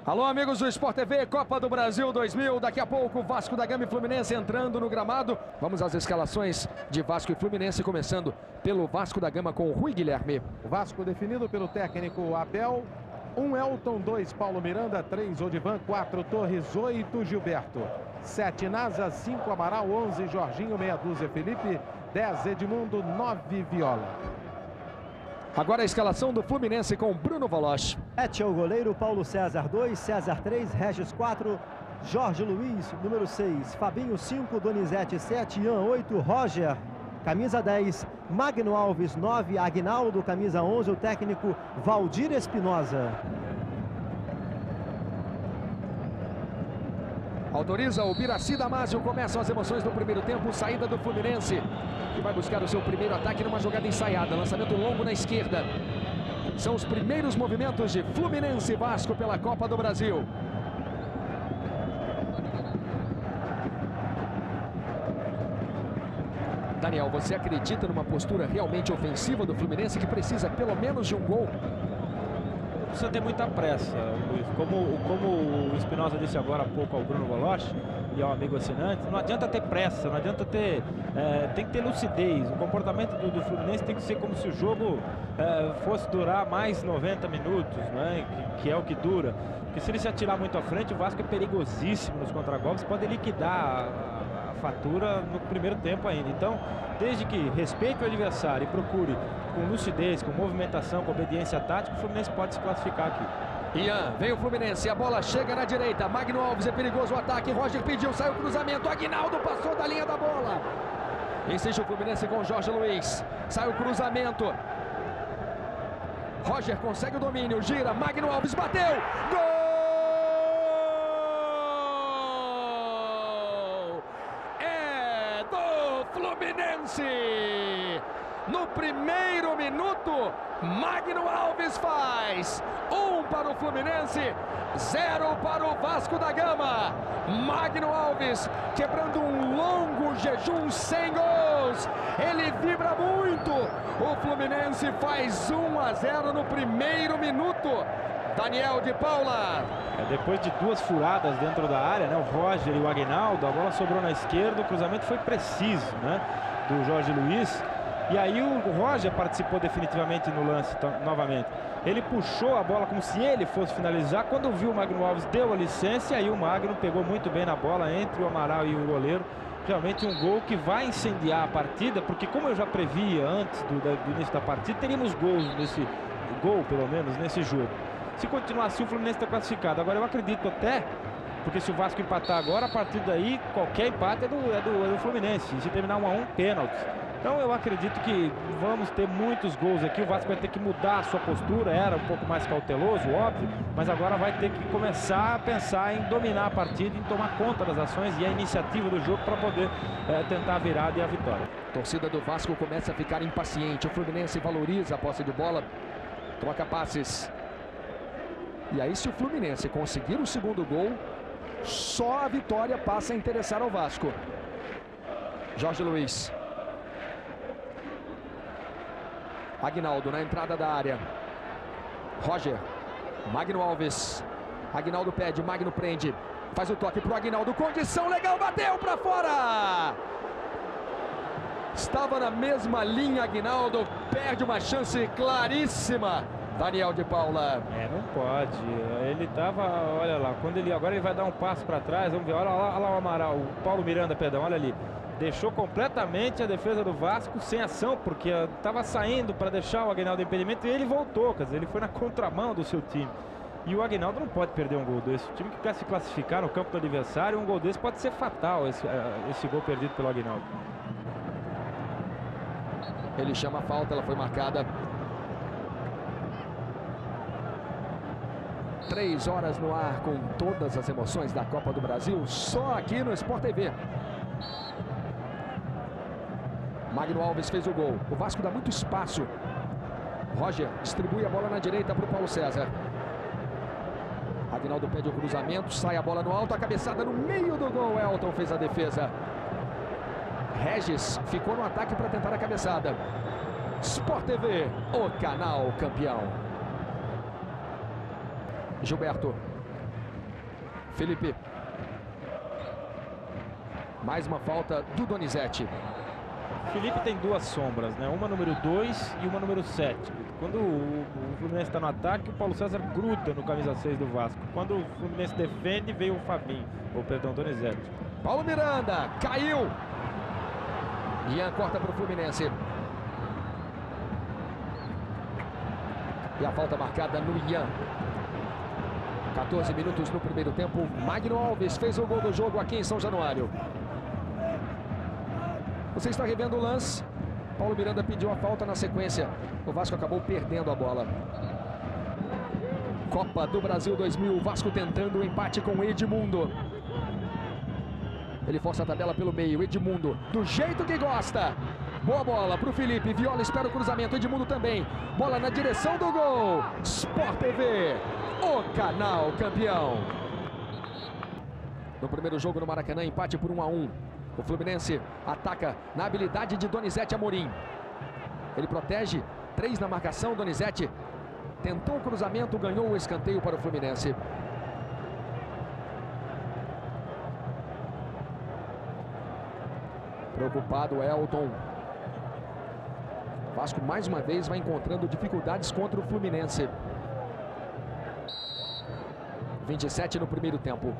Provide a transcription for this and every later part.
Alô, amigos do Sport TV, Copa do Brasil 2000. Daqui a pouco, Vasco da Gama e Fluminense entrando no gramado. Vamos às escalações de Vasco e Fluminense, começando pelo Vasco da Gama com o Rui Guilherme. O Vasco definido pelo técnico Abel. 1 Elton, 2 Paulo Miranda, 3 Odivan, 4 Torres, 8 Gilberto, 7 Nasa, 5 Amaral, 11 Jorginho, meia dúzia Felipe, 10 Edmundo, 9 Viola. Agora a escalação do Fluminense com Bruno Voloch. 7 é o goleiro, Paulo César 2, César 3, Regis 4, Jorge Luiz, número 6, Fabinho 5, Donizete 7, Ian 8, Roger, camisa 10, Magno Alves 9, Aguinaldo, camisa 11, o técnico Valdir Espinosa. Autoriza o Biraci Damasio, começam as emoções do primeiro tempo, saída do Fluminense, que vai buscar o seu primeiro ataque numa jogada ensaiada, lançamento longo na esquerda. São os primeiros movimentos de Fluminense e Vasco pela Copa do Brasil. Daniel, você acredita numa postura realmente ofensiva do Fluminense que precisa pelo menos de um gol? Precisa ter muita pressa, Luiz. Como o Espinosa disse agora há pouco ao Bruno Voloch e ao amigo assinante, não adianta ter pressa, não adianta ter... tem que ter lucidez. O comportamento do Fluminense tem que ser como se o jogo fosse durar mais 90 minutos, né? Que é o que dura. Porque se ele se atirar muito à frente, o Vasco é perigosíssimo nos contragolpes, pode liquidar a fatura no primeiro tempo ainda. Então, desde que respeite o adversário e procure com lucidez, com movimentação, com obediência tática, o Fluminense pode se classificar aqui. Ian, vem o Fluminense, a bola chega na direita, Magno Alves, é perigoso o ataque, Roger pediu, saiu o cruzamento, Aguinaldo passou da linha da bola. Insiste o Fluminense com Jorge Luiz, sai o cruzamento. Roger consegue o domínio, gira, Magno Alves bateu, gol! É do Fluminense! No primeiro minuto, Magno Alves faz 1 para o Fluminense, 0 para o Vasco da Gama. Magno Alves quebrando um longo jejum sem gols. Ele vibra muito. O Fluminense faz 1-0 no primeiro minuto. Daniel de Paula. Depois de duas furadas dentro da área, né, o Roger e o Aguinaldo, a bola sobrou na esquerda, o cruzamento foi preciso, né, do Jorge Luiz. E aí o Roger participou definitivamente no lance novamente. Ele puxou a bola como se ele fosse finalizar. Quando viu o Magno Alves, deu a licença. E aí o Magno pegou muito bem na bola entre o Amaral e o goleiro. Realmente um gol que vai incendiar a partida. Porque como eu já previa antes do início da partida, teríamos gols nesse gol, pelo menos, nesse jogo. Se continuar assim, o Fluminense está classificado. Agora eu acredito até, porque se o Vasco empatar agora, a partir daí, qualquer empate é do Fluminense. E se terminar 1-1, pênaltis. Então eu acredito que vamos ter muitos gols aqui. O Vasco vai ter que mudar a sua postura. Era um pouco mais cauteloso, óbvio, mas agora vai ter que começar a pensar em dominar a partida, em tomar conta das ações e a iniciativa do jogo para poder tentar a virada e a vitória. A torcida do Vasco começa a ficar impaciente. O Fluminense valoriza a posse de bola, troca passes. E aí, se o Fluminense conseguir o segundo gol, só a vitória passa a interessar ao Vasco. Jorge Luiz. Aguinaldo na entrada da área. Roger. Magno Alves. Aguinaldo pede, Magno prende. Faz o toque pro Aguinaldo. Condição legal, bateu pra fora! Estava na mesma linha, Aguinaldo. Perde uma chance claríssima. Daniel de Paula. Não pode. Ele tava, olha lá, agora ele vai dar um passo para trás. Vamos ver, olha lá o Amaral, o Paulo Miranda, perdão, olha ali. Deixou completamente a defesa do Vasco sem ação, porque estava saindo para deixar o Aguinaldo em impedimento e ele voltou, quer dizer, ele foi na contramão do seu time. E o Aguinaldo não pode perder um gol desse. O time que quer se classificar no campo do adversário, um gol desse pode ser fatal, esse gol perdido pelo Aguinaldo. Ele chama a falta, ela foi marcada. 3 horas no ar com todas as emoções da Copa do Brasil, só aqui no Sport TV. Magno Alves fez o gol. O Vasco dá muito espaço. Roger distribui a bola na direita para o Paulo César. Aguinaldo pede o cruzamento, sai a bola no alto, a cabeçada no meio do gol. Elton fez a defesa. Regis ficou no ataque para tentar a cabeçada. Sport TV, o canal campeão. Gilberto. Felipe. Mais uma falta do Donizete. Felipe tem duas sombras, né? Uma número 2 e uma número 7. Quando o Fluminense está no ataque, o Paulo César gruda no camisa 6 do Vasco. Quando o Fluminense defende, veio o Fabinho, ou perdão, Donizete. Paulo Miranda, caiu. Ian corta para o Fluminense. E a falta marcada no Ian. 14 minutos no primeiro tempo. Magno Alves fez o gol do jogo aqui em São Januário. Você está revendo o lance. Paulo Miranda pediu a falta na sequência. O Vasco acabou perdendo a bola. Copa do Brasil 2000. Vasco tentando o empate com Edmundo. Ele força a tabela pelo meio. Edmundo, do jeito que gosta. Boa bola para o Felipe. Viola espera o cruzamento. Edmundo também. Bola na direção do gol. Sport TV, o canal campeão. No primeiro jogo no Maracanã, empate por 1-1. O Fluminense ataca na habilidade de Donizete Amorim. Ele protege, 3 na marcação. Donizete tentou o cruzamento, ganhou o escanteio para o Fluminense. Preocupado o Elton. Vasco mais uma vez vai encontrando dificuldades contra o Fluminense. 27 no primeiro tempo.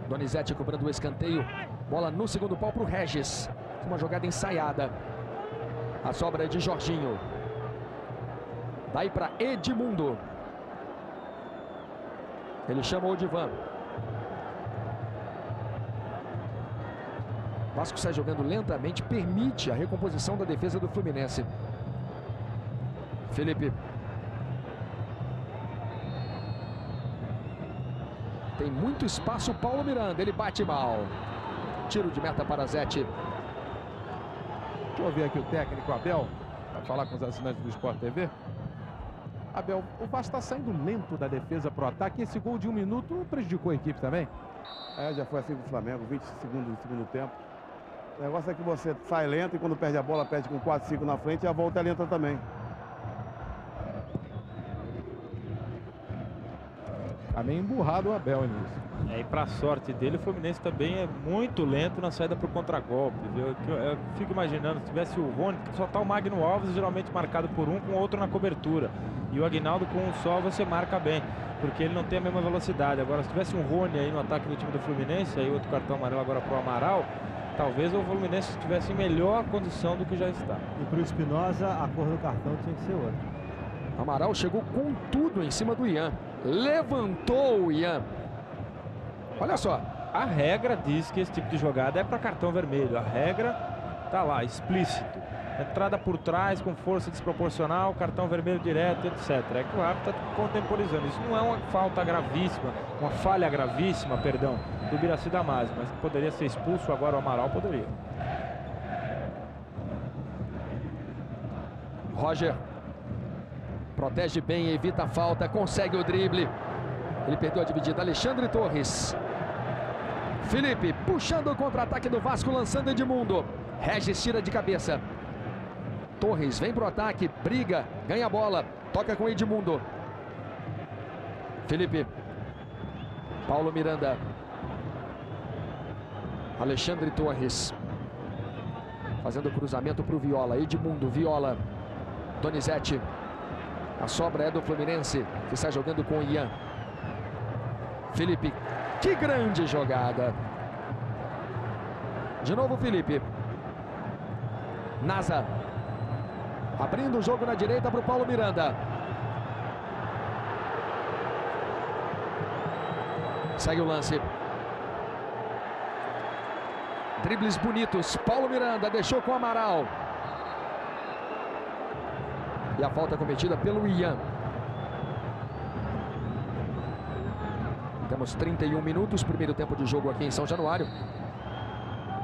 Donizete cobrando o escanteio. Bola no segundo pau para o Regis. Uma jogada ensaiada. A sobra é de Jorginho. Daí para Edmundo. Ele chama o Odivan. Vasco sai jogando lentamente, permite a recomposição da defesa do Fluminense. Felipe. Tem muito espaço o Paulo Miranda, ele bate mal. Tiro de meta para Zete. Deixa eu ver aqui o técnico Abel, vai falar com os assinantes do Sport TV. Abel, o Vasco está saindo lento da defesa para o ataque. Esse gol de 1 minuto prejudicou a equipe também? Já foi assim com o Flamengo, 20 segundos do segundo tempo. O negócio é que você sai lento e quando perde a bola, perde com 4, 5 na frente e a volta é lenta também. Tá meio emburrado o Abel nisso. E para a sorte dele, o Fluminense também é muito lento na saída para o contragolpe. Eu fico imaginando, se tivesse o Rony, só tá o Magno Alves, geralmente marcado por um, com outro na cobertura. E o Aguinaldo com um só, você marca bem, porque ele não tem a mesma velocidade. Agora, se tivesse um Rony aí no ataque do time do Fluminense, aí outro cartão amarelo agora para o Amaral, talvez o Fluminense estivesse em melhor condição do que já está. E para o Espinosa, a cor do cartão tinha que ser outra. Amaral chegou com tudo em cima do Ian. Levantou o Ian. Olha só. A regra diz que esse tipo de jogada é para cartão vermelho. A regra tá lá, explícito. Entrada por trás com força desproporcional, cartão vermelho direto, etc. É que o árbitro está contemporizando. Isso não é uma falta gravíssima, uma falha gravíssima, perdão, do Birassi Damasio, mas que poderia ser expulso agora o Amaral, poderia. Roger protege bem, evita a falta, consegue o drible. Ele perdeu a dividida. Alexandre Torres. Felipe puxando o contra-ataque do Vasco, lançando Edmundo. Regis tira de cabeça. Torres vem pro ataque, briga, ganha a bola, toca com Edmundo. Felipe. Paulo Miranda. Alexandre Torres. Fazendo cruzamento para o Viola. Edmundo, Viola. Donizete. A sobra é do Fluminense, que está jogando com o Ian. Felipe, que grande jogada. De novo Felipe. Nasa. Abrindo o jogo na direita para o Paulo Miranda. Segue o lance. Dribles bonitos. Paulo Miranda deixou com o Amaral. E a falta cometida pelo Ian. Temos 31 minutos, primeiro tempo de jogo aqui em São Januário.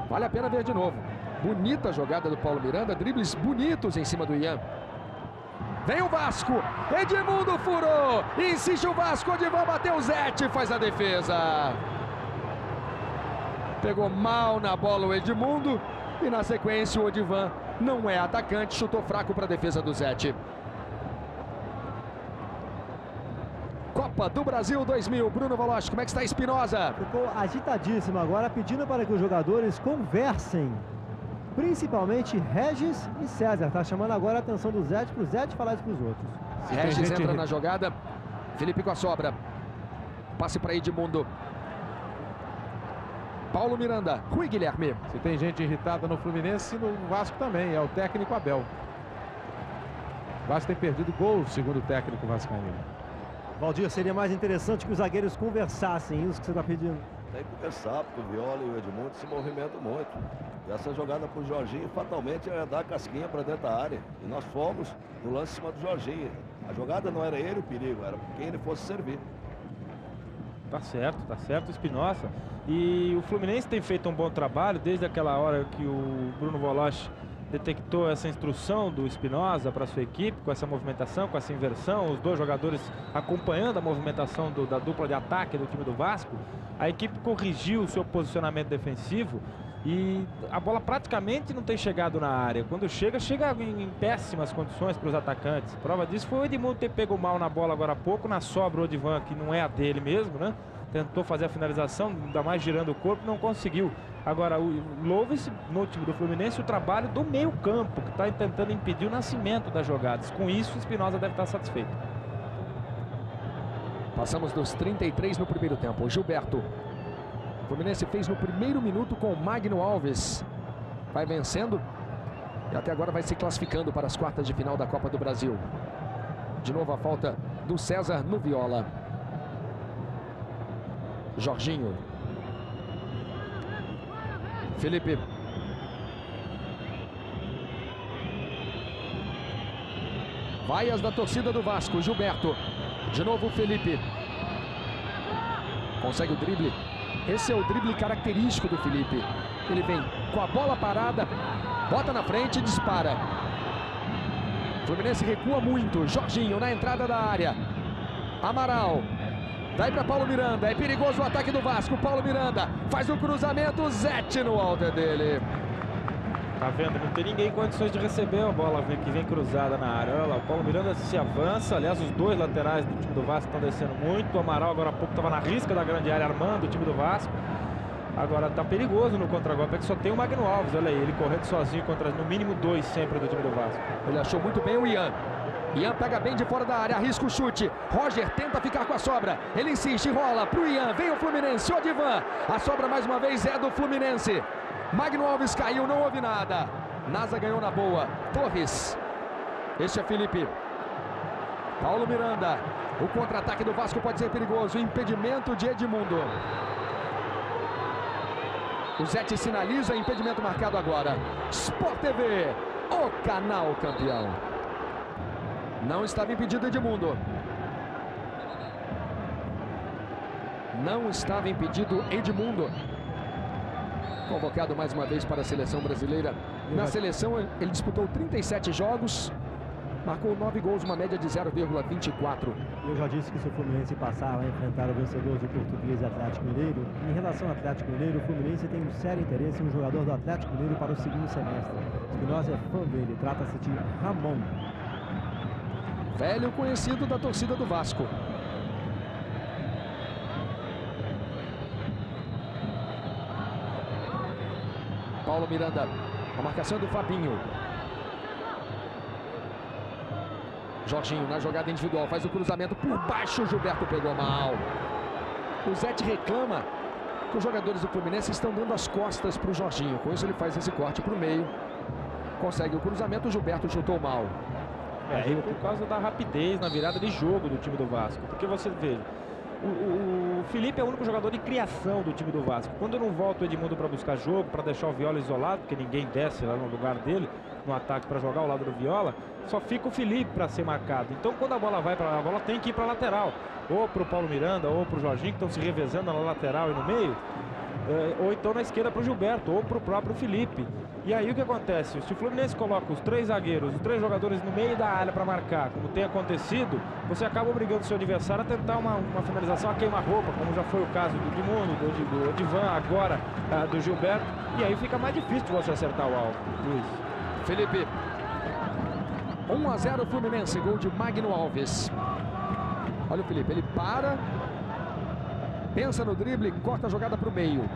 Vale a pena ver de novo. Bonita jogada do Paulo Miranda, dribles bonitos em cima do Ian. Vem o Vasco, Edmundo furou, insiste o Vasco, Odivan bateu, Zete faz a defesa. Pegou mal na bola o Edmundo e na sequência o Odivan não é atacante, chutou fraco para a defesa do Zete. Copa Copa do Brasil 2000. Bruno Voloche, como é que está a Espinosa? Ficou agitadíssimo agora, pedindo para que os jogadores conversem. Principalmente Regis e César. Tá chamando agora a atenção do Zete, pro Zete falar isso pros outros. Regis entra na jogada. Felipe com a sobra. Passe para Edmundo. Paulo Miranda. Rui Guilherme. Se tem gente irritada no Fluminense, no Vasco também. É o técnico Abel. O Vasco tem perdido gols, segundo o técnico vascaíno. Valdir, seria mais interessante que os zagueiros conversassem, isso que você está pedindo. Tem que conversar, porque o Viola e o Edmundo se movimentam muito. E essa jogada para o Jorginho fatalmente ia dar a casquinha para dentro da área. E nós fomos no lance em cima do Jorginho. A jogada não era ele o perigo, era quem ele fosse servir. Tá certo, Espinosa. E o Fluminense tem feito um bom trabalho desde aquela hora que o Bruno Voloche detectou essa instrução do Espinosa para sua equipe, com essa movimentação, com essa inversão, os dois jogadores acompanhando a movimentação da dupla de ataque do time do Vasco. A equipe corrigiu o seu posicionamento defensivo e a bola praticamente não tem chegado na área. Quando chega em péssimas condições para os atacantes. Prova disso foi o Edmundo ter pego mal na bola agora há pouco, na sobra o Odivan, que não é a dele mesmo, né? Tentou fazer a finalização, ainda mais girando o corpo, não conseguiu. Agora, louve-se no time do Fluminense o trabalho do meio campo, que está tentando impedir o nascimento das jogadas. Com isso, o Espinosa deve estar satisfeito. Passamos dos 33 no primeiro tempo. Gilberto. O Fluminense fez no primeiro minuto com o Magno Alves. Vai vencendo e até agora vai se classificando para as quartas de final da Copa do Brasil. De novo a falta do César no Viola. Jorginho. Felipe. Vaias da torcida do Vasco. Gilberto. De novo o Felipe. Consegue o drible. Esse é o drible característico do Felipe. Ele vem com a bola parada, bota na frente e dispara. O Fluminense recua muito. Jorginho na entrada da área. Amaral. Daí para Paulo Miranda. É perigoso o ataque do Vasco. Paulo Miranda faz o cruzamento. Zete no alto dele. Tá vendo? Não tem ninguém em condições de receber a bola que vem cruzada na área. Olha lá, o Paulo Miranda se avança. Aliás, os dois laterais do time do Vasco estão descendo muito. O Amaral agora há pouco estava na risca da grande área armando o time do Vasco. Agora tá perigoso no contra-golpe. É que só tem o Magno Alves. Olha aí, ele correndo sozinho contra no mínimo dois sempre do time do Vasco. Ele achou muito bem o Ian. Ian pega bem de fora da área, arrisca o chute. Roger tenta ficar com a sobra. Ele insiste, rola pro Ian. Vem o Fluminense, Odivan. A sobra mais uma vez é do Fluminense. Magno Alves caiu, não houve nada. Nasa ganhou na boa. Torres. Este é Felipe. Paulo Miranda. O contra-ataque do Vasco pode ser perigoso. Impedimento de Edmundo. O Zete sinaliza impedimento marcado agora. Sport TV, o canal campeão. Não estava impedido Edmundo. Não estava impedido Edmundo. Convocado mais uma vez para a seleção brasileira. Na seleção ele disputou 37 jogos. Marcou 9 gols, uma média de 0,24. Eu já disse que se o Fluminense passar vai enfrentar o vencedor do Português e Atlético Mineiro. Em relação ao Atlético Mineiro, o Fluminense tem um sério interesse em um jogador do Atlético Mineiro para o segundo semestre. Espinosa é fã dele, trata-se de Ramon. Velho conhecido da torcida do Vasco. Paulo Miranda, a marcação do Fabinho. Jorginho na jogada individual, faz o cruzamento por baixo, o Gilberto pegou mal. O Zete reclama que os jogadores do Fluminense estão dando as costas para o Jorginho. Com isso ele faz esse corte para o meio. Consegue o cruzamento, o Gilberto chutou mal. Aí por causa da rapidez na virada de jogo do time do Vasco. Porque você vê, o Felipe é o único jogador de criação do time do Vasco. Quando não volta o Edmundo para buscar jogo, para deixar o Viola isolado, porque ninguém desce lá no lugar dele, no ataque para jogar ao lado do Viola, só fica o Felipe para ser marcado. Então quando a bola vai para lá, a bola tem que ir para a lateral. Ou para o Paulo Miranda, ou para o Jorginho, que estão se revezando na lateral e no meio. Ou então na esquerda para o Gilberto, ou para o próprio Felipe. E aí o que acontece? Se o Fluminense coloca os três zagueiros, os três jogadores no meio da área para marcar, como tem acontecido, você acaba obrigando o seu adversário a tentar uma finalização a queima-roupa, como já foi o caso do Edmundo, do Odivan, agora do Gilberto. E aí fica mais difícil de você acertar o alvo, Luiz. Felipe. 1 a 0 Fluminense, gol de Magno Alves. Olha o Felipe, ele para, pensa no drible, corta a jogada para o meio.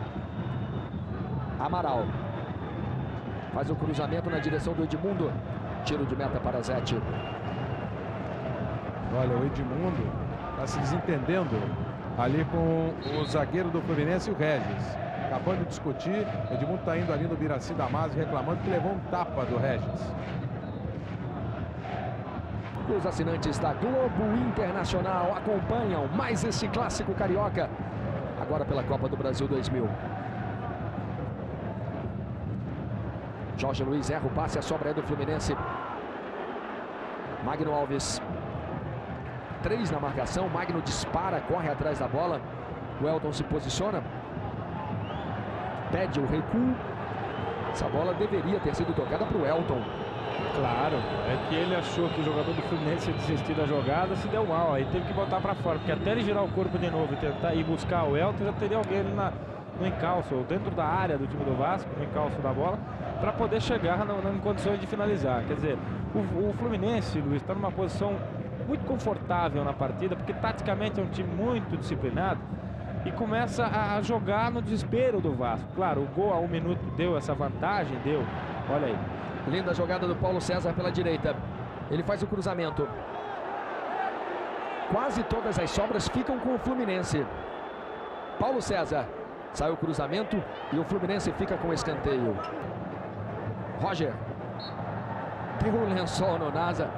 Amaral faz o cruzamento na direção do Edmundo. Tiro de meta para Zete. Olha, o Edmundo está se desentendendo ali com o zagueiro do Fluminense e o Regis. Acabando de discutir, o Edmundo está indo ali no Biraci Damasio reclamando que levou um tapa do Regis. Os assinantes da Globo Internacional acompanham mais esse clássico carioca, agora pela Copa do Brasil 2000. Jorge Luiz erra o passe, a sobra é do Fluminense. Magno Alves. 3 na marcação, Magno dispara, corre atrás da bola. O Elton se posiciona. Pede o recuo. Essa bola deveria ter sido tocada para o Elton. Claro, é que ele achou que o jogador do Fluminense ia desistir da jogada, se deu mal, aí teve que botar para fora, porque até ele girar o corpo de novo e tentar ir buscar o Elton, já teria alguém ali no encalço, ou dentro da área do time do Vasco, no encalço da bola, para poder chegar em condições de finalizar. Quer dizer, o Fluminense, Luiz, está numa posição muito confortável na partida, porque taticamente é um time muito disciplinado e começa a jogar no desespero do Vasco. Claro, o gol a 1 minuto deu essa vantagem, deu, olha aí. Linda jogada do Paulo César pela direita. Ele faz o cruzamento. Quase todas as sobras ficam com o Fluminense. Paulo César. Sai o cruzamento e o Fluminense fica com o escanteio. Roger. Deu um lençol no Nasa.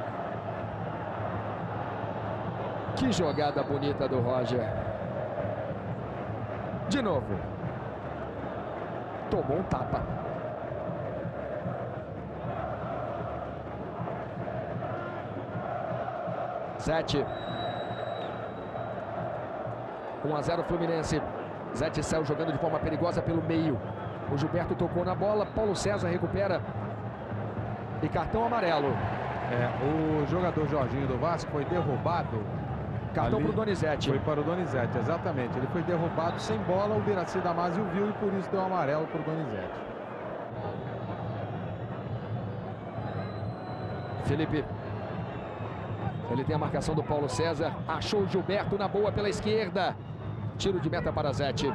Que jogada bonita do Roger. De novo. Tomou um tapa. Zete. 1-0 Fluminense. Zete saiu jogando de forma perigosa pelo meio. O Gilberto tocou na bola. Paulo César recupera. E cartão amarelo. O jogador Jorginho do Vasco foi derrubado. Cartão para o Donizete. Foi para o Donizete, exatamente. Ele foi derrubado sem bola. O Biraci Damasio viu e por isso deu amarelo para o Donizete. Felipe. Ele tem a marcação do Paulo César. Achou o Gilberto na boa pela esquerda. Tiro de meta para Zete.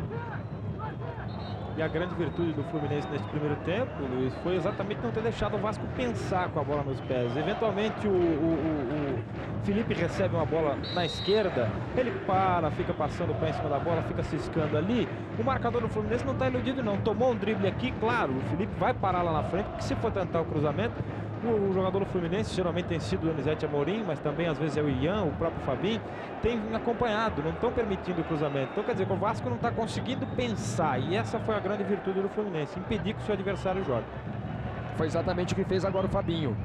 E a grande virtude do Fluminense nesse primeiro tempo, Luiz, foi exatamente não ter deixado o Vasco pensar com a bola nos pés. Eventualmente o Felipe recebe uma bola na esquerda, ele para, fica passando o pé em cima da bola, fica ciscando ali. O marcador do Fluminense não está iludido não. Tomou um drible aqui, claro, o Felipe vai parar lá na frente, porque se for tentar o cruzamento, o jogador do Fluminense geralmente tem sido o Donizete Amorim, mas também às vezes é o Ian, o próprio Fabinho, tem acompanhado, não estão permitindo o cruzamento. Então quer dizer que o Vasco não está conseguindo pensar, e essa foi a grande virtude do Fluminense, impedir que o seu adversário jogue. Foi exatamente o que fez agora o Fabinho.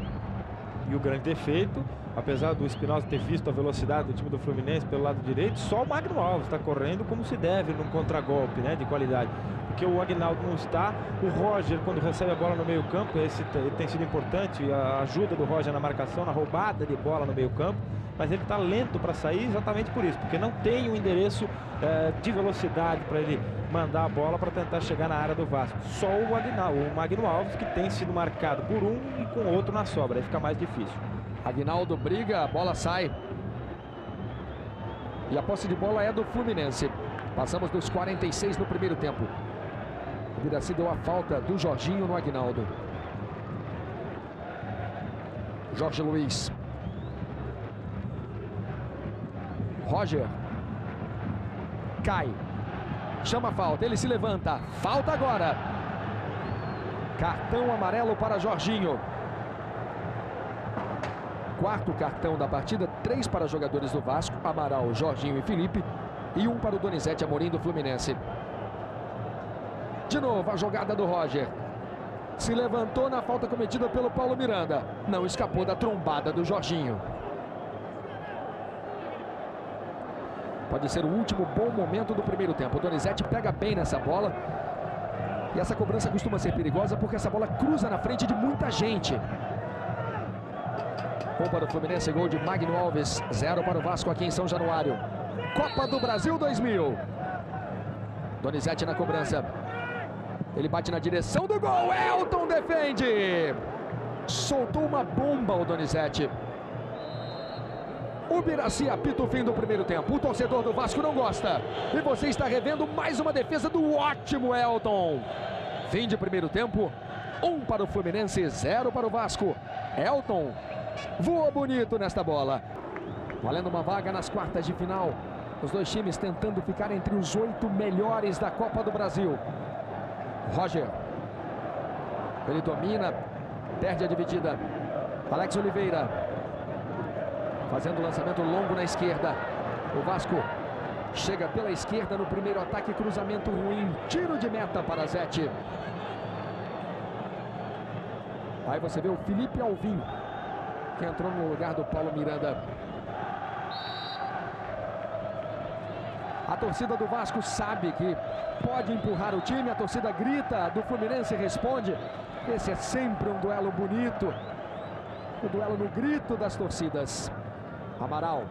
E o grande defeito, apesar do Espinosa ter visto a velocidade do time do Fluminense pelo lado direito, só o Magno Alves está correndo como se deve num contragolpe, né, de qualidade. Porque o Aguinaldo não está, o Roger, quando recebe a bola no meio campo, esse tem sido importante, a ajuda do Roger na marcação, na roubada de bola no meio campo, mas ele está lento para sair exatamente por isso, porque não tem um endereço de velocidade para ele mandar a bola para tentar chegar na área do Vasco. Só o Aguinaldo, o Magno Alves, que tem sido marcado por um e com outro na sobra, aí fica mais difícil. Aguinaldo briga, a bola sai. E a posse de bola é do Fluminense. Passamos dos 46 no primeiro tempo. O Biraci deu a falta do Jorginho no Aguinaldo. Jorge Luiz. Roger. Cai. Chama a falta, ele se levanta. Falta agora. Cartão amarelo para Jorginho. Quarto cartão da partida, 3 para jogadores do Vasco, Amaral, Jorginho e Felipe, e 1 para o Donizete Amorim do Fluminense. De novo a jogada do Roger. Se levantou na falta cometida pelo Paulo Miranda. Não escapou da trombada do Jorginho. Pode ser o último bom momento do primeiro tempo. O Donizete pega bem nessa bola. E essa cobrança costuma ser perigosa porque essa bola cruza na frente de muita gente. 1 para o Fluminense, gol de Magno Alves. 0 para o Vasco aqui em São Januário. Copa do Brasil 2000. Donizete na cobrança. Ele bate na direção do gol. Elton defende. Soltou uma bomba o Donizete. O Biraci apita o fim do primeiro tempo. O torcedor do Vasco não gosta. E você está revendo mais uma defesa do ótimo Elton. Fim de primeiro tempo. 1 para o Fluminense, 0 para o Vasco. Elton voou bonito nesta bola. Valendo uma vaga nas quartas de final. Os dois times tentando ficar entre os 8 melhores da Copa do Brasil. Roger. Ele domina. Perde a dividida. Alex Oliveira. Fazendo o lançamento longo na esquerda. O Vasco chega pela esquerda no primeiro ataque. Cruzamento ruim. Tiro de meta para Zete. Aí você vê o Felipe Alvim, que entrou no lugar do Paulo Miranda. A torcida do Vasco sabe que pode empurrar o time. A torcida grita, do Fluminense responde. Esse é sempre um duelo bonito. O duelo no grito das torcidas. Amaral.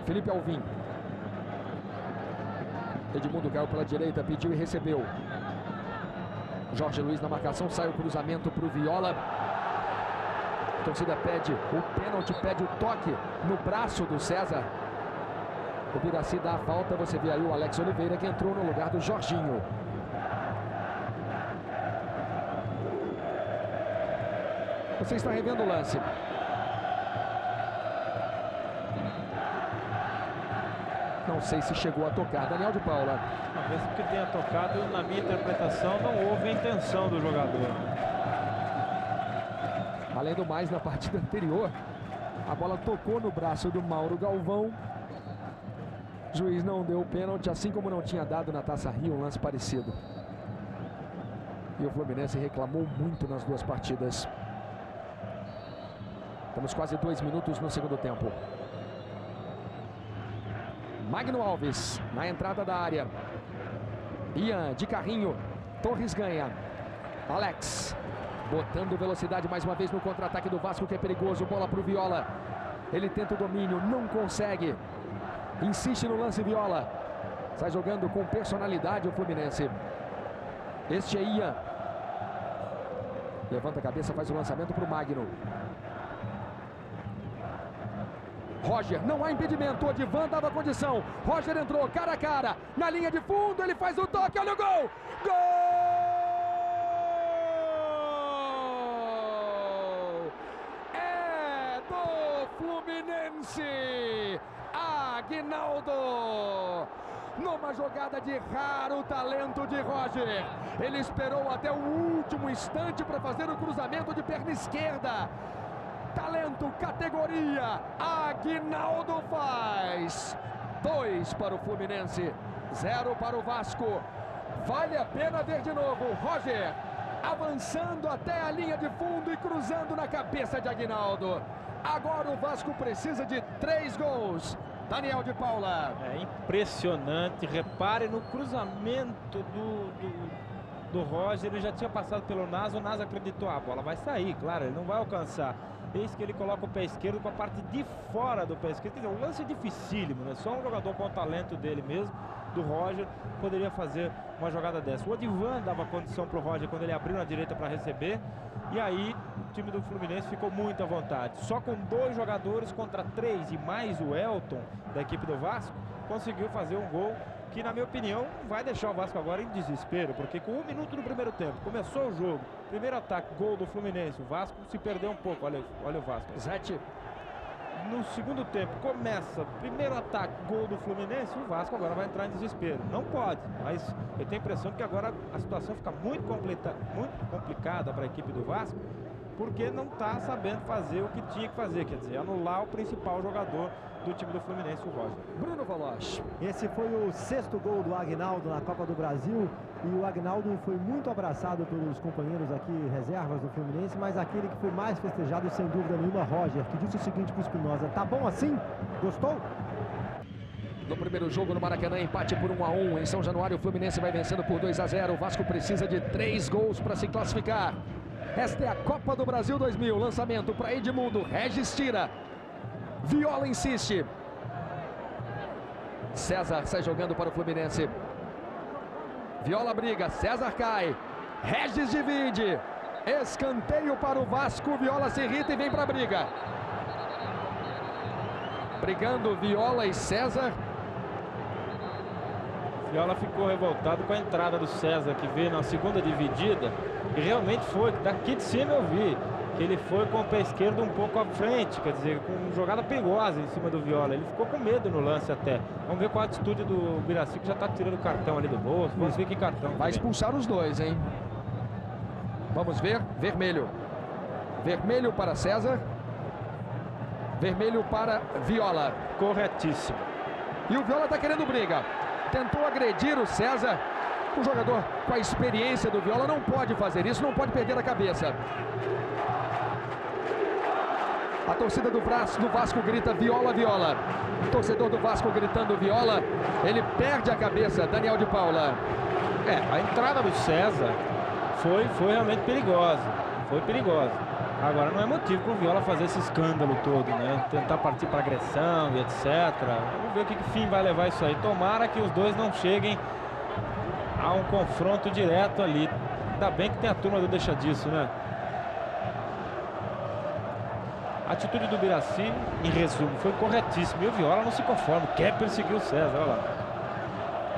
Felipe Alvim. Edmundo caiu pela direita, pediu e recebeu. Jorge Luiz na marcação, sai o cruzamento para o Viola. A torcida pede o pênalti, pede o toque no braço do César. O Biraci dá a falta, você vê aí o Alex Oliveira que entrou no lugar do Jorginho. Você está revendo o lance. Não sei se chegou a tocar. Daniel de Paula. Talvez porque tenha tocado, na minha interpretação, não houve a intenção do jogador. Além do mais, na partida anterior, a bola tocou no braço do Mauro Galvão. O juiz não deu o pênalti, assim como não tinha dado na Taça Rio um lance parecido. E o Fluminense reclamou muito nas duas partidas. Temos quase 2 minutos no segundo tempo. Magno Alves na entrada da área. Ian de carrinho. Torres ganha. Alex botando velocidade mais uma vez no contra-ataque do Vasco, que é perigoso. Bola para o Viola. Ele tenta o domínio, não consegue. Insiste no lance Viola. Sai jogando com personalidade o Fluminense. Este é Ian. Levanta a cabeça, faz o lançamento para o Magno. Roger, não há impedimento, Odivan dava condição. Roger entrou cara a cara, na linha de fundo, ele faz o toque, olha o gol! Gol! É do Fluminense! Aguinaldo! Numa jogada de raro talento de Roger. Ele esperou até o último instante para fazer o cruzamento de perna esquerda. Talento, categoria, Aguinaldo faz. 2 para o Fluminense, 0 para o Vasco. Vale a pena ver de novo. Roger avançando até a linha de fundo e cruzando na cabeça de Aguinaldo. Agora o Vasco precisa de 3 gols. Daniel de Paula. É impressionante, repare no cruzamento do Roger. Ele já tinha passado pelo Nasa, o Nasa acreditou, a bola vai sair, claro, ele não vai alcançar. Eis que ele coloca o pé esquerdo com a parte de fora do pé esquerdo. Quer dizer, um lance dificílimo, né? Só um jogador com o talento dele mesmo, do Roger, poderia fazer uma jogada dessa. O Odivan dava condição para o Roger quando ele abriu na direita para receber. E aí o time do Fluminense ficou muito à vontade. Só com 2 jogadores contra 3 e mais o Elton da equipe do Vasco, conseguiu fazer um gol que, na minha opinião, vai deixar o Vasco agora em desespero, porque com 1 minuto do primeiro tempo, começou o jogo, primeiro ataque, gol do Fluminense, o Vasco se perdeu um pouco, olha o Vasco. Zete. No segundo tempo, começa, primeiro ataque, gol do Fluminense, o Vasco agora vai entrar em desespero. Não pode, mas eu tenho a impressão que agora a situação fica muito complicada para a equipe do Vasco, porque não está sabendo fazer o que tinha que fazer, quer dizer, anular o principal jogador do time do Fluminense, o Roger. Bruno Valoche. Esse foi o 6º gol do Aguinaldo na Copa do Brasil, e o Aguinaldo foi muito abraçado pelos companheiros aqui, reservas do Fluminense, mas aquele que foi mais festejado, sem dúvida nenhuma, Roger, que disse o seguinte para o Espinosa: tá bom assim? Gostou? No primeiro jogo no Maracanã, empate por 1-1. Em São Januário, o Fluminense vai vencendo por 2-0. O Vasco precisa de 3 gols para se classificar. Esta é a Copa do Brasil 2000. Lançamento para Edmundo. Regis tira. Viola insiste. César sai jogando para o Fluminense. Viola briga. César cai. Regis divide. Escanteio para o Vasco. Viola se irrita e vem para a briga. brigando Viola e César. Viola ficou revoltado com a entrada do César, que veio na segunda dividida. E realmente foi, daqui de cima eu vi que ele foi com o pé esquerdo um pouco à frente, quer dizer, com uma jogada perigosa em cima do Viola. Ele ficou com medo no lance até. Vamos ver qual a atitude do Ubiraci, que já está tirando o cartão ali do bolso. Vamos ver que cartão. Vai expulsar os dois, hein? Vamos ver. Vermelho. Vermelho para César. Vermelho para Viola. Corretíssimo. E o Viola está querendo briga. Tentou agredir o César. O jogador com a experiência do Viola não pode fazer isso, não pode perder a cabeça. A torcida do Vasco grita Viola, Viola. O torcedor do Vasco gritando Viola. Ele perde a cabeça, Daniel de Paula. A entrada do César foi realmente perigosa. Foi perigosa. Agora não é motivo para o Viola fazer esse escândalo todo, né? Tentar partir para agressão e etc. Vamos ver o que fim vai levar isso aí. Tomara que os dois não cheguem a um confronto direto ali. Ainda bem que tem a turma do deixa disso, né? A atitude do Ubiraci, em resumo, foi corretíssima. E o Viola não se conforma, quer perseguir o César, olha lá.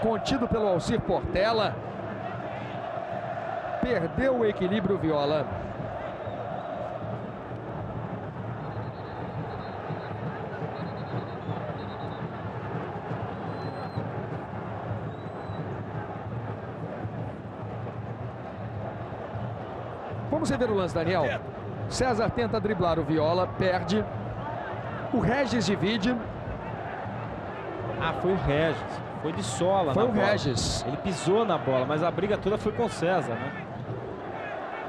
Contido pelo Alcir Portela. Perdeu o equilíbrio Viola. Vamos rever o lance, Daniel. César tenta driblar o Viola, perde. O Regis divide. Foi o Regis. Foi de sola Foi na o bola. Regis. Ele pisou na bola, mas a briga toda foi com o César, né?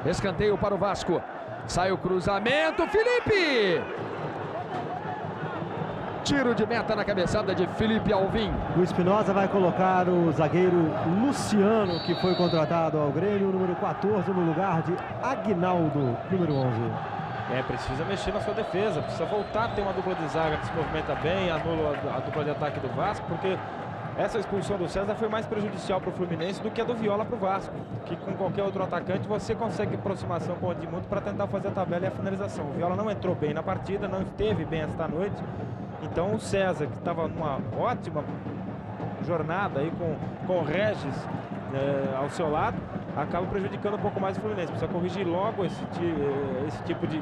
Escanteio para o Vasco. Sai o cruzamento, Felipe! Tiro de meta na cabeçada de Felipe Alvim. O Espinosa vai colocar o zagueiro Luciano, que foi contratado ao Grêmio, número 14, no lugar de Aguinaldo, número 11. Precisa mexer na sua defesa, precisa voltar a ter uma dupla de zaga que se movimenta bem, anula a dupla de ataque do Vasco, porque essa expulsão do César foi mais prejudicial para o Fluminense do que a do Viola para o Vasco, que com qualquer outro atacante você consegue aproximação com o Edmundo para tentar fazer a tabela e a finalização. O Viola não entrou bem na partida, não esteve bem esta noite, então o César, que estava numa ótima jornada aí com o Regis ao seu lado, acaba prejudicando um pouco mais o Fluminense. Precisa corrigir logo esse tipo de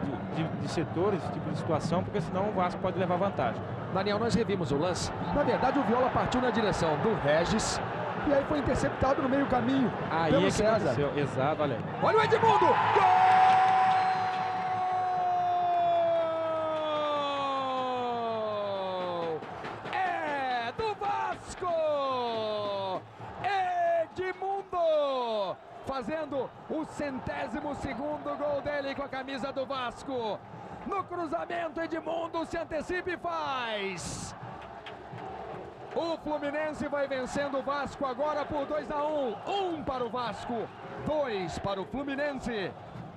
setor, esse tipo de situação, porque senão o Vasco pode levar vantagem. Daniel, nós revimos o lance. Na verdade, o Viola partiu na direção do Regis e aí foi interceptado no meio caminho pelo César. Aconteceu. Exato, olha aí. Olha o Edmundo! Gol! É do Vasco! Edmundo! Fazendo o 102º gol dele com a camisa do Vasco. No cruzamento, Edmundo se antecipa e faz. O Fluminense vai vencendo o Vasco agora por 2-1. 1 para o Vasco, 2 para o Fluminense.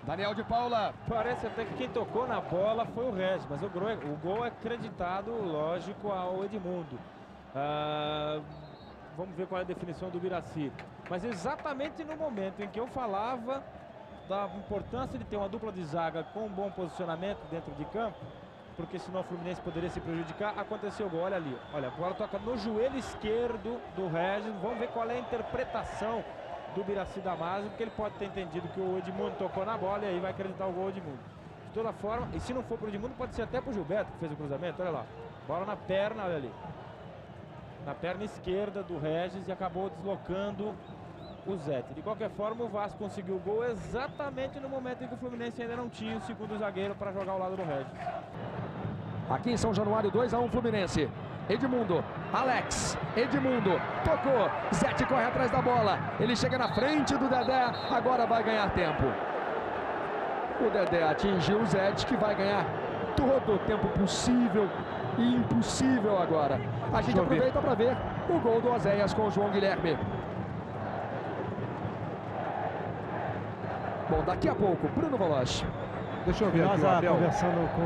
Daniel de Paula. Parece até que quem tocou na bola foi o Regis, mas o gol é acreditado, lógico, ao Edmundo. Vamos ver qual é a definição do Ubiraci. Mas exatamente no momento em que eu falava da importância de ter uma dupla de zaga com um bom posicionamento dentro de campo, porque senão o Fluminense poderia se prejudicar, aconteceu o gol, olha ali. Olha, a bola toca no joelho esquerdo do Regis. Vamos ver qual é a interpretação do Ubiraci Damasio, porque ele pode ter entendido que o Edmundo tocou na bola e aí vai acreditar o gol do Edmundo. De toda forma, e se não for para o Edmundo, pode ser até para o Gilberto, que fez o cruzamento, olha lá. Bola na perna, olha ali. Na perna esquerda do Regis e acabou deslocando o Zete. De qualquer forma, o Vasco conseguiu o gol exatamente no momento em que o Fluminense ainda não tinha o segundo zagueiro para jogar ao lado do Regis. Aqui em São Januário, 2-1 Fluminense. Edmundo, Alex, Edmundo, tocou, Zete corre atrás da bola, ele chega na frente do Dedé, agora vai ganhar tempo. O Dedé atingiu o Zete, que vai ganhar todo o tempo possível e impossível agora. A gente aproveita para ver o gol do Oséias com o João Guilherme. Bom, daqui a pouco, Bruno Voloche. Deixa eu ver aqui o Abel. Conversando com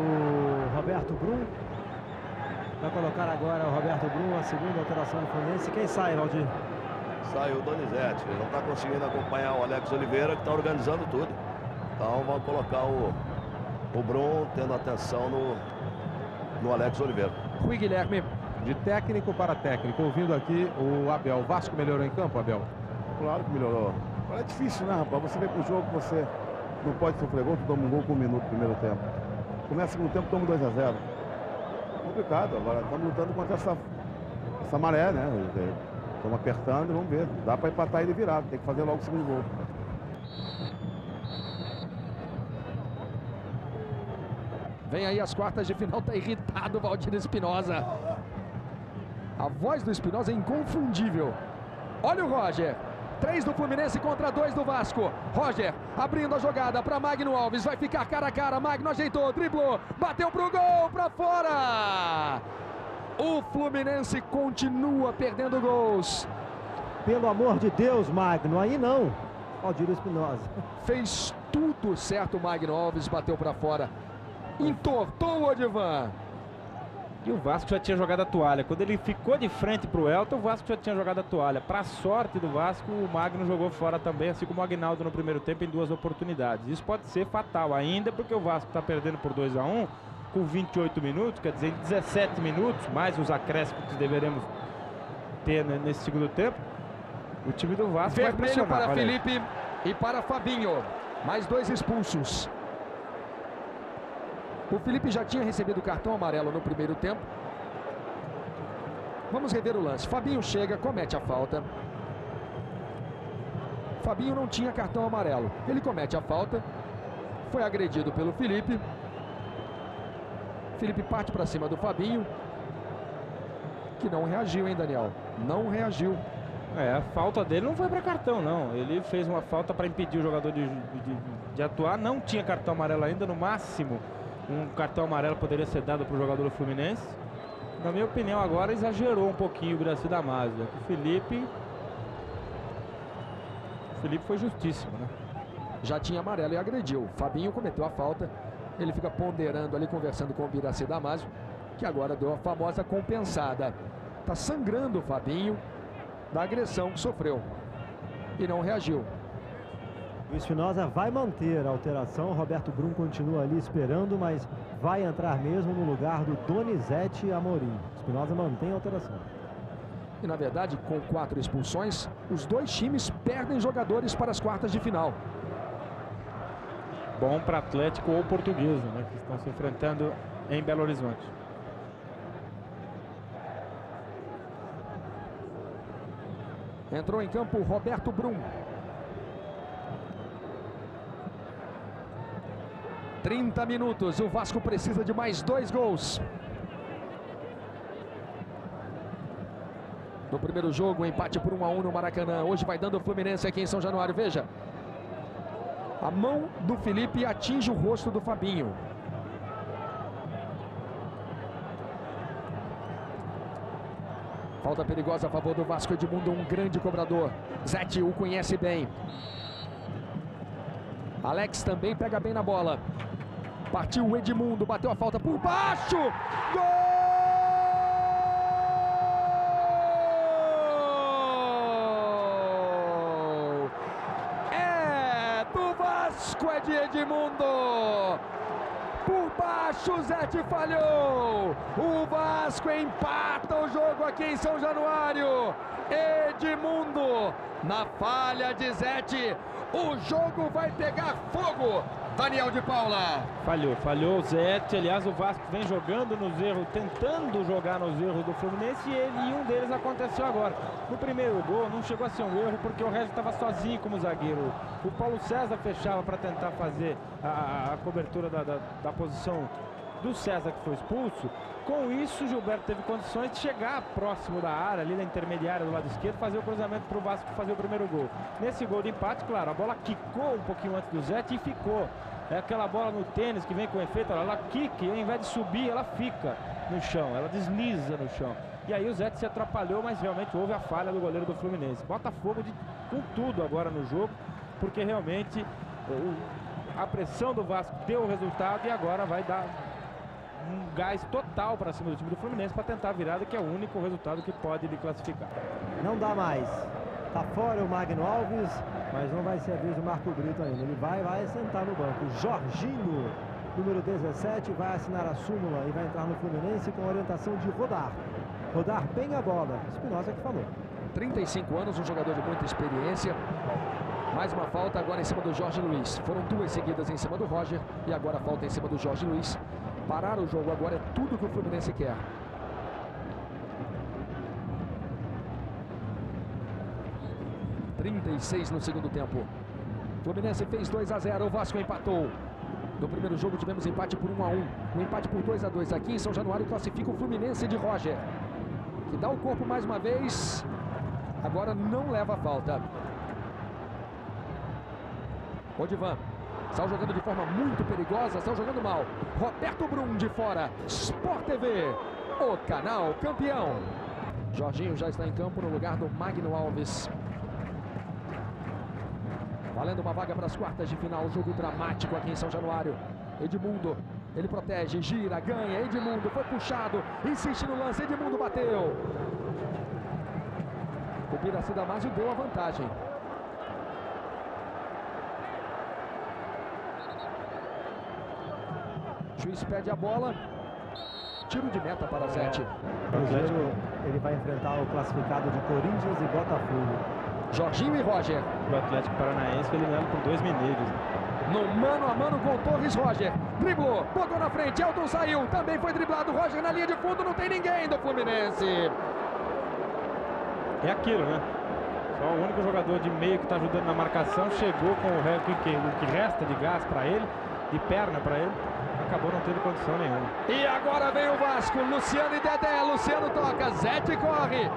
o Roberto Brum. Vai colocar agora o Roberto Brum, a segunda alteração do Fluminense. Quem sai, Valdir? Sai o Donizete. Ele não está conseguindo acompanhar o Alex Oliveira, que está organizando tudo. Então vamos colocar o Brum tendo atenção no Alex Oliveira. Rui Guilherme. De técnico para técnico, ouvindo aqui o Abel. O Vasco melhorou em campo, Abel? Claro que melhorou. Agora é difícil, né, rapaz? Você vem pro jogo, você não pode sofrer gol, tu toma um gol com 1 minuto no primeiro tempo. Começa o segundo tempo, toma 2-0. Complicado. Agora estamos lutando contra essa maré, né? Estamos apertando e vamos ver. Dá para empatar ele virado. Tem que fazer logo o segundo gol. Vem aí as quartas de final, tá irritado o Valdir Espinosa. A voz do Espinosa é inconfundível. Olha o Roger. 3 do Fluminense contra 2 do Vasco. Roger abrindo a jogada para Magno Alves. Vai ficar cara a cara. Magno ajeitou, driblou, bateu pro gol, para fora. O Fluminense continua perdendo gols. Pelo amor de Deus, Magno, aí não. Valdir Espinosa. Fez tudo certo o Magno Alves, bateu para fora. Entortou o Odivan. E o Vasco já tinha jogado a toalha. Quando ele ficou de frente para o Elton, o Vasco já tinha jogado a toalha. Para a sorte do Vasco, o Magno jogou fora também, assim como o Aguinaldo no primeiro tempo em 2 oportunidades. Isso pode ser fatal ainda, porque o Vasco está perdendo por 2-1 com 28 minutos, quer dizer, em 17 minutos, mais os acréscimos que deveremos ter nesse segundo tempo. O time do Vasco vai Vermelho pressionar. para Felipe e para Fabinho. Mais 2 expulsos. O Felipe já tinha recebido cartão amarelo no primeiro tempo. Vamos rever o lance. Fabinho chega, comete a falta. Fabinho não tinha cartão amarelo. Ele comete a falta. Foi agredido pelo Felipe. Felipe parte para cima do Fabinho. Que não reagiu, hein, Daniel? Não reagiu. A falta dele não foi para cartão, não. Ele fez uma falta para impedir o jogador de atuar. Não tinha cartão amarelo ainda, no máximo. Um cartão amarelo poderia ser dado para o jogador do Fluminense. Na minha opinião, agora exagerou um pouquinho o Guirassy Damasio. O Felipe foi justíssimo, né? Já tinha amarelo e agrediu. Fabinho cometeu a falta. Ele fica ponderando ali, conversando com o Guirassy Damasio, que agora deu a famosa compensada. Tá sangrando o Fabinho da agressão que sofreu e não reagiu. O Espinosa vai manter a alteração. Roberto Brum continua ali esperando, mas vai entrar mesmo no lugar do Donizete Amorim. Espinosa mantém a alteração. E na verdade, com 4 expulsões, os 2 times perdem jogadores para as quartas de final. Bom para Atlético ou Portuguesa, né, que estão se enfrentando em Belo Horizonte. Entrou em campo Roberto Brum. 30 minutos, o Vasco precisa de mais 2 gols. No primeiro jogo, empate por 1-1 no Maracanã. Hoje vai dando o Fluminense aqui em São Januário. Veja, a mão do Felipe atinge o rosto do Fabinho. Falta perigosa a favor do Vasco. Edmundo, um grande cobrador. Zete o conhece bem. Alex também pega bem na bola. Partiu o Edmundo, bateu a falta por baixo. Gol! É do Vasco, é de Edmundo. Por baixo, Zete falhou. O Vasco empata o jogo aqui em São Januário. Edmundo, na falha de Zete, o jogo vai pegar fogo. Daniel de Paula. Falhou o Zete. Aliás, o Vasco vem jogando nos erros, tentando jogar nos erros do Fluminense, e um deles aconteceu agora. No primeiro gol não chegou a ser um erro, porque o Regis estava sozinho como zagueiro. O Paulo César fechava para tentar fazer a cobertura da posição do César, que foi expulso. Com isso, o Gilberto teve condições de chegar próximo da área, ali na intermediária do lado esquerdo, fazer o cruzamento para o Vasco fazer o primeiro gol. Nesse gol de empate, claro, a bola quicou um pouquinho antes do Zete e ficou. É aquela bola no tênis que vem com efeito, ela quica, e ao invés de subir, ela fica no chão, ela desliza no chão. E aí o Zete se atrapalhou, mas realmente houve a falha do goleiro do Fluminense. Botafogo com tudo agora no jogo, porque realmente a pressão do Vasco deu o resultado e agora vai dar um gás total para cima do time do Fluminense para tentar a virada, que é o único resultado que pode lhe classificar. Não dá mais. Tá fora o Magno Alves, mas não vai ser a vez do Marco Brito ainda. Ele vai sentar no banco. Jorginho, número 17, vai assinar a súmula e vai entrar no Fluminense com a orientação de rodar. Rodar bem a bola. Espinosa que falou. 35 anos, um jogador de muita experiência. Mais uma falta agora em cima do Jorge Luiz. Foram duas seguidas em cima do Roger e agora a falta em cima do Jorge Luiz. Parar o jogo agora é tudo que o Fluminense quer. (36 no segundo tempo). Fluminense fez 2-0, o Vasco empatou. No primeiro jogo tivemos empate por 1-1. Um empate por 2-2 aqui em São Januário classifica o Fluminense de Roger, que dá o corpo mais uma vez. Agora não leva a falta. Odivan saiu jogando de forma muito perigosa, saiu jogando mal. Roberto Brum de fora. Sport TV, o canal campeão. Jorginho já está em campo no lugar do Magno Alves. Valendo uma vaga para as quartas de final. Jogo dramático aqui em São Januário. Edmundo, ele protege, gira, ganha. Edmundo foi puxado, insiste no lance. Edmundo bateu. O Biraci Damasio deu a vantagem. O juiz pede a bola. Tiro de meta para Zete. O Cruzeiro, ele vai enfrentar o classificado de Corinthians e Botafogo. Jorginho e Roger. O Atlético Paranaense foi eliminado por 2 mineiros. No mano a mano com Torres. Roger driblou, botou na frente, Elton saiu, também foi driblado. Roger na linha de fundo, não tem ninguém do Fluminense. É aquilo, né? Só o único jogador de meio que está ajudando na marcação chegou com o que resta de gás para ele, de perna para ele. Acabou não tendo condição nenhuma. E agora vem o Vasco, Luciano e Dedé. Luciano toca, Zete corre.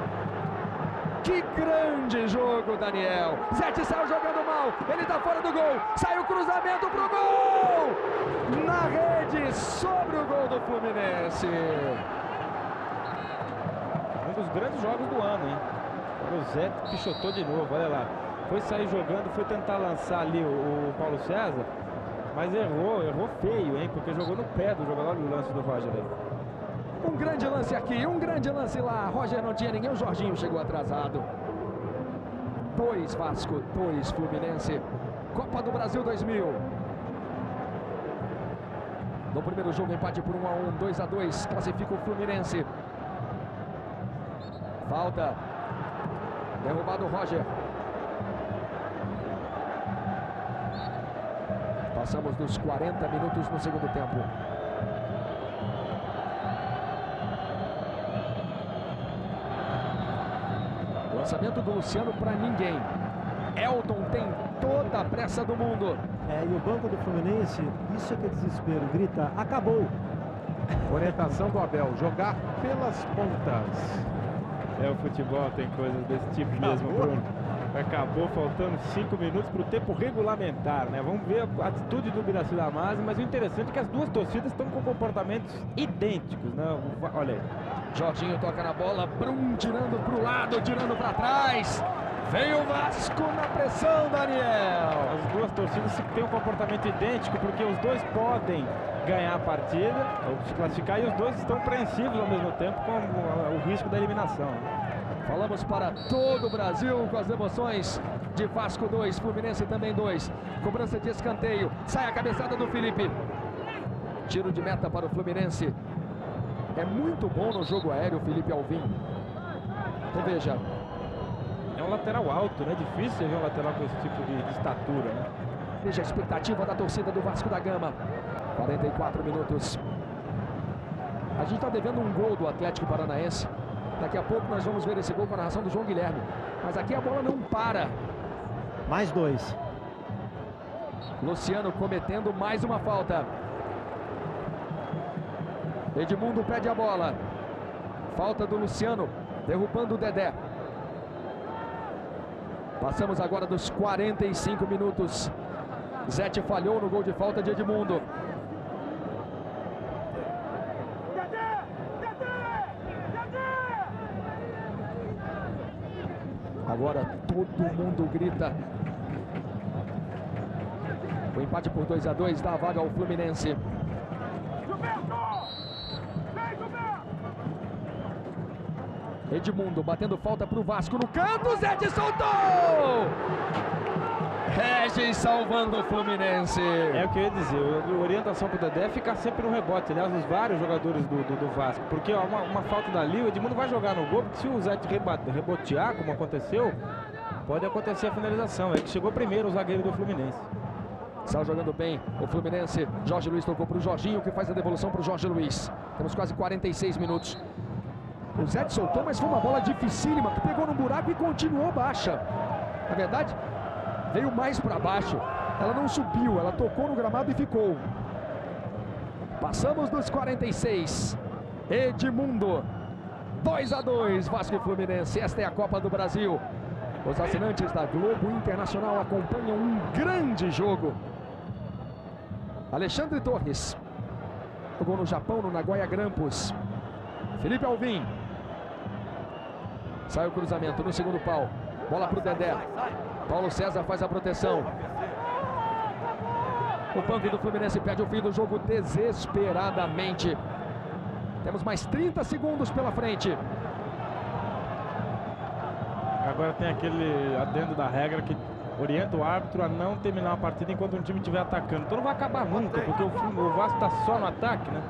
Que grande jogo, Daniel. Zete saiu jogando mal, ele tá fora do gol. Sai o cruzamento pro gol. Na rede, sobre o gol do Fluminense. Um dos grandes jogos do ano, hein? O Zete pichotou de novo, olha lá. Foi sair jogando, foi tentar lançar ali o Paulo César, mas errou feio, hein? Porque jogou no pé do jogador. Olha o lance do Roger aí. Um grande lance aqui, um grande lance lá. Roger não tinha ninguém, o Jorginho chegou atrasado. 2 Vasco, 2 Fluminense. Copa do Brasil 2000. No primeiro jogo, empate por 1-1, 2-2. Classifica o Fluminense. Falta. Derrubado o Roger. Passamos dos 40 minutos no segundo tempo. Lançamento do Luciano para ninguém. Elton tem toda a pressa do mundo. E o banco do Fluminense, isso é que é desespero, grita, acabou. Orientação do Abel, jogar pelas pontas. O futebol tem coisas desse tipo mesmo, Bruno. Acabou faltando 5 minutos para o tempo regulamentar, né? Vamos ver a atitude do Biraci Damasio, mas o interessante é que as duas torcidas estão com comportamentos idênticos, né? Olha aí. Jorginho toca na bola, Brum tirando para o lado, tirando para trás. Vem o Vasco na pressão, Daniel. As duas torcidas têm um comportamento idêntico, porque os dois podem ganhar a partida, ou se classificar, e os dois estão apreensivos ao mesmo tempo com o risco da eliminação. Falamos para todo o Brasil com as emoções de Vasco 2, Fluminense também 2. Cobrança de escanteio, sai a cabeçada do Felipe. Tiro de meta para o Fluminense. É muito bom no jogo aéreo, Felipe Alvim. Então veja. É um lateral alto, né? Difícil você ver um lateral com esse tipo de estatura, né? Veja a expectativa da torcida do Vasco da Gama. 44 minutos. A gente está devendo um gol do Atlético Paranaense. Daqui a pouco nós vamos ver esse gol com a narração do João Guilherme. Mas aqui a bola não para. Mais 2. Luciano cometendo mais uma falta. Edmundo pede a bola. Falta do Luciano, derrubando o Dedé. Passamos agora dos 45 minutos. Zete falhou no gol de falta de Edmundo. Agora todo mundo grita. O empate por 2-2 dá a vaga ao Fluminense. Edmundo batendo falta para o Vasco no canto. Zete soltou! Regis salvando o Fluminense. É o que eu ia dizer, a orientação pro Dedé é ficar sempre no rebote, aliás, os vários jogadores do Vasco, porque ó, uma falta dali, o Edmundo vai jogar no gol, porque se o Zete rebotear, como aconteceu, pode acontecer a finalização. É que chegou primeiro o zagueiro do Fluminense. Está jogando bem o Fluminense. Jorge Luiz tocou para o Jorginho, que faz a devolução para o Jorge Luiz. Temos quase 46 minutos. O Zete soltou, mas foi uma bola dificílima, que pegou no buraco e continuou baixa. Na verdade, veio mais para baixo. Ela não subiu, ela tocou no gramado e ficou. Passamos dos 46. Edmundo. 2-2, Vasco e Fluminense. Esta é a Copa do Brasil. Os assinantes da Globo Internacional acompanham um grande jogo. Alexandre Torres jogou no Japão, no Nagoya Grampus. Felipe Alvim. Sai o cruzamento no segundo pau. Bola para o Dedé. Paulo César faz a proteção. O banco do Fluminense perde o fim do jogo desesperadamente. Temos mais 30 segundos pela frente. Agora tem aquele adendo da regra que orienta o árbitro a não terminar a partida enquanto um time estiver atacando. Então não vai acabar nunca, porque o Vasco está só no ataque, né?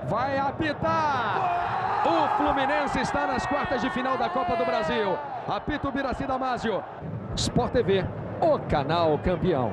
Vai apitar! O Fluminense está nas quartas de final da Copa do Brasil. Apita o Birassi Damasio. Sport TV, o canal campeão.